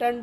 10